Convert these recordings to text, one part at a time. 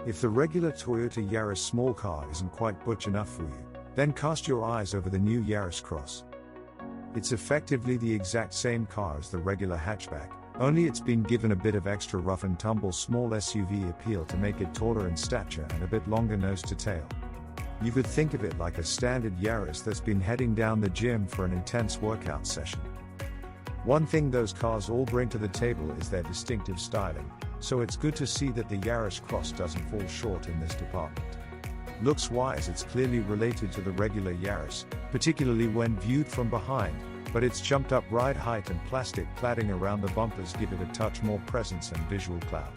If the regular Toyota Yaris small car isn't quite butch enough for you, then cast your eyes over the new Yaris Cross. It's effectively the exact same car as the regular hatchback, only it's been given a bit of extra rough and tumble small SUV appeal to make it taller in stature and a bit longer nose to tail. You could think of it like a standard Yaris that's been heading down the gym for an intense workout session. One thing those cars all bring to the table is their distinctive styling, so it's good to see that the Yaris Cross doesn't fall short in this department. Looks-wise, it's clearly related to the regular Yaris, particularly when viewed from behind, but its jumped-up ride height and plastic cladding around the bumpers give it a touch more presence and visual clout.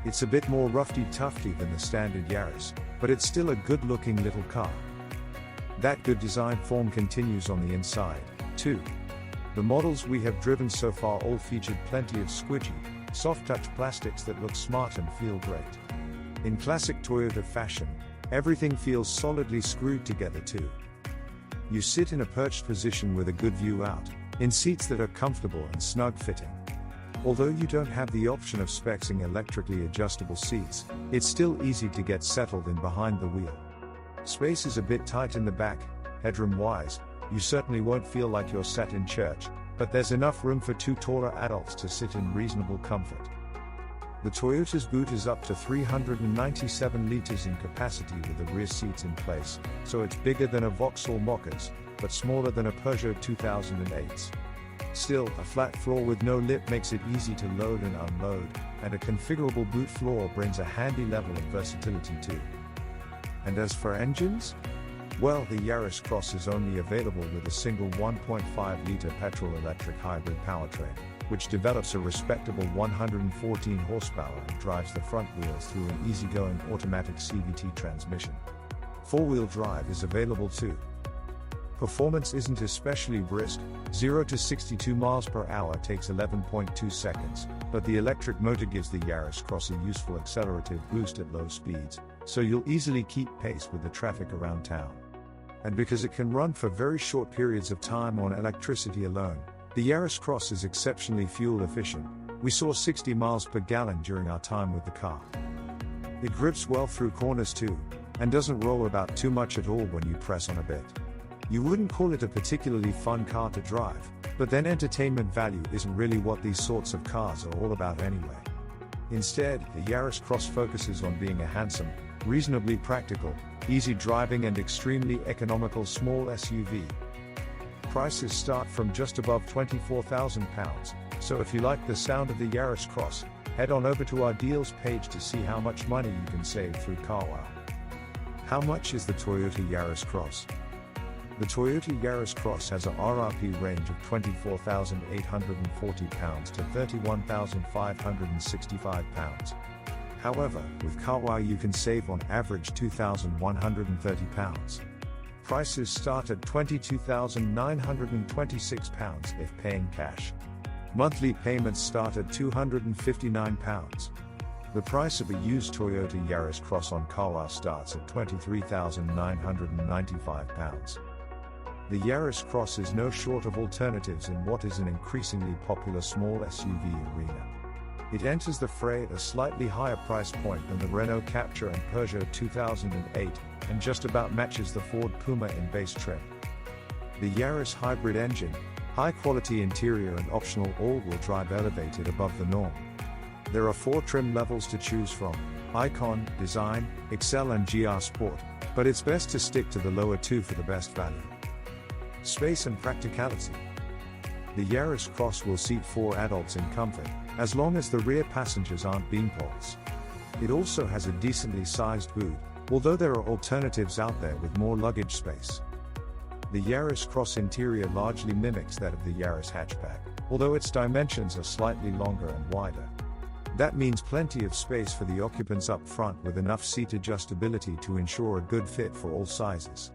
It's a bit more roughy-tufty than the standard Yaris, but it's still a good-looking little car. That good design form continues on the inside, too. The models we have driven so far all featured plenty of squidgy, soft-touch plastics that look smart and feel great. In classic Toyota fashion, everything feels solidly screwed together too. You sit in a perched position with a good view out, in seats that are comfortable and snug-fitting. Although you don't have the option of spexing electrically adjustable seats, it's still easy to get settled in behind the wheel. Space is a bit tight in the back, headroom-wise, you certainly won't feel like you're sat in church, but there's enough room for two taller adults to sit in reasonable comfort. The Toyota's boot is up to 397 liters in capacity with the rear seats in place, so it's bigger than a Vauxhall Mokka's, but smaller than a Peugeot 2008's. Still, a flat floor with no lip makes it easy to load and unload, and a configurable boot floor brings a handy level of versatility too. And as for engines? Well, the Yaris Cross is only available with a single 1.5-liter petrol-electric hybrid powertrain, which develops a respectable 114 horsepower and drives the front wheels through an easygoing automatic CVT transmission. Four-wheel drive is available too. Performance isn't especially brisk, 0 to 62 miles per hour takes 11.2 seconds, but the electric motor gives the Yaris Cross a useful accelerative boost at low speeds, so you'll easily keep pace with the traffic around town. And because it can run for very short periods of time on electricity alone, the Yaris Cross is exceptionally fuel efficient. We saw 60 miles per gallon during our time with the car. It grips well through corners too, and doesn't roll about too much at all when you press on a bit. You wouldn't call it a particularly fun car to drive, but then entertainment value isn't really what these sorts of cars are all about anyway. Instead, the Yaris Cross focuses on being a handsome, reasonably practical, easy driving and extremely economical small SUV. Prices start from just above £24,000, so if you like the sound of the Yaris Cross, head on over to our deals page to see how much money you can save through CarWow. How much is the Toyota Yaris Cross? The Toyota Yaris Cross has a RRP range of £24,840 to £31,565. However, with CarWow you can save on average £2,130. Prices start at £22,926 if paying cash. Monthly payments start at £259. The price of a used Toyota Yaris Cross on CarWow starts at £23,995. The Yaris Cross is no short of alternatives in what is an increasingly popular small SUV arena. It enters the fray at a slightly higher price point than the Renault Captur and Peugeot 2008, and just about matches the Ford Puma in base trim. The Yaris hybrid engine, high-quality interior and optional all-wheel drive elevated above the norm. There are 4 trim levels to choose from: Icon, Design, Excel and GR Sport, but it's best to stick to the lower 2 for the best value. Space and practicality. The Yaris Cross will seat 4 adults in comfort, as long as the rear passengers aren't beanpoles. It also has a decently sized boot, although there are alternatives out there with more luggage space. The Yaris Cross interior largely mimics that of the Yaris hatchback, although its dimensions are slightly longer and wider. That means plenty of space for the occupants up front with enough seat adjustability to ensure a good fit for all sizes.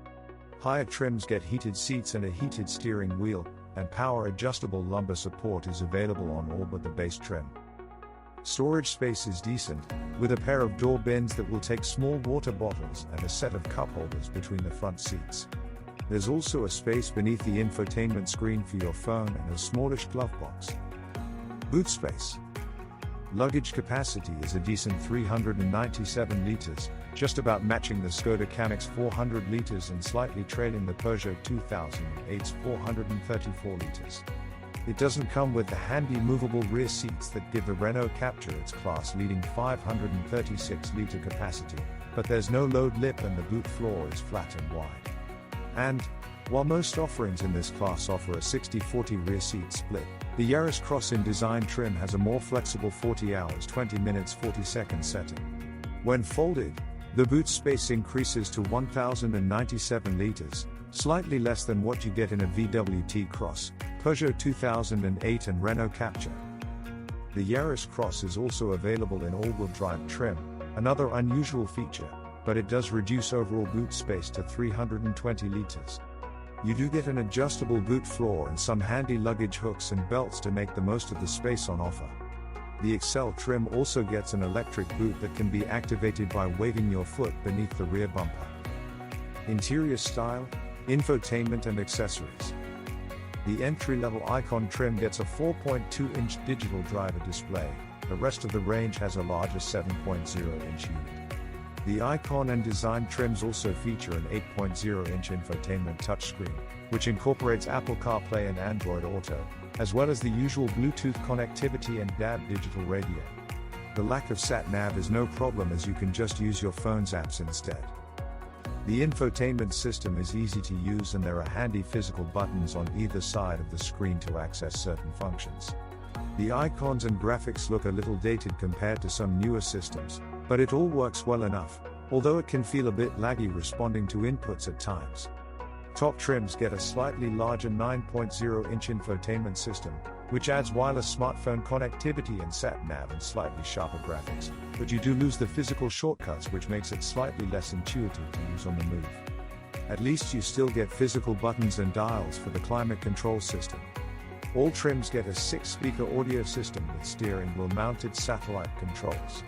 Higher trims get heated seats and a heated steering wheel, and power-adjustable lumbar support is available on all but the base trim. Storage space is decent, with a pair of door bins that will take small water bottles and a set of cup holders between the front seats. There's also a space beneath the infotainment screen for your phone and a smallish glove box. Boot space. Luggage capacity is a decent 397 liters, just about matching the Skoda Kamak's 400 liters and slightly trailing the Peugeot 2008's 434 liters. It doesn't come with the handy movable rear seats that give the Renault Captur its class-leading 536-liter capacity, but there's no load lip and the boot floor is flat and wide. And, while most offerings in this class offer a 60-40 rear seat split, the Yaris Cross in design trim has a more flexible 40 hours 20 minutes 40 seconds setting. When folded, the boot space increases to 1,097 liters, slightly less than what you get in a VW T-Cross, Peugeot 2008 and Renault Captur. The Yaris Cross is also available in all-wheel drive trim, another unusual feature, but it does reduce overall boot space to 320 liters. You do get an adjustable boot floor and some handy luggage hooks and belts to make the most of the space on offer. The Excel trim also gets an electric boot that can be activated by waving your foot beneath the rear bumper. Interior style, infotainment and accessories. The entry-level Icon trim gets a 4.2-inch digital driver display, the rest of the range has a larger 7.0-inch unit. The Icon and Design trims also feature an 8.0-inch infotainment touchscreen, which incorporates Apple CarPlay and Android Auto, as well as the usual Bluetooth connectivity and DAB digital radio. The lack of sat-nav is no problem as you can just use your phone's apps instead. The infotainment system is easy to use and there are handy physical buttons on either side of the screen to access certain functions. The icons and graphics look a little dated compared to some newer systems, but it all works well enough, although it can feel a bit laggy responding to inputs at times. Top trims get a slightly larger 9.0-inch infotainment system, which adds wireless smartphone connectivity and sat-nav and slightly sharper graphics, but you do lose the physical shortcuts which makes it slightly less intuitive to use on the move. At least you still get physical buttons and dials for the climate control system. All trims get a 6-speaker audio system with steering wheel mounted satellite controls.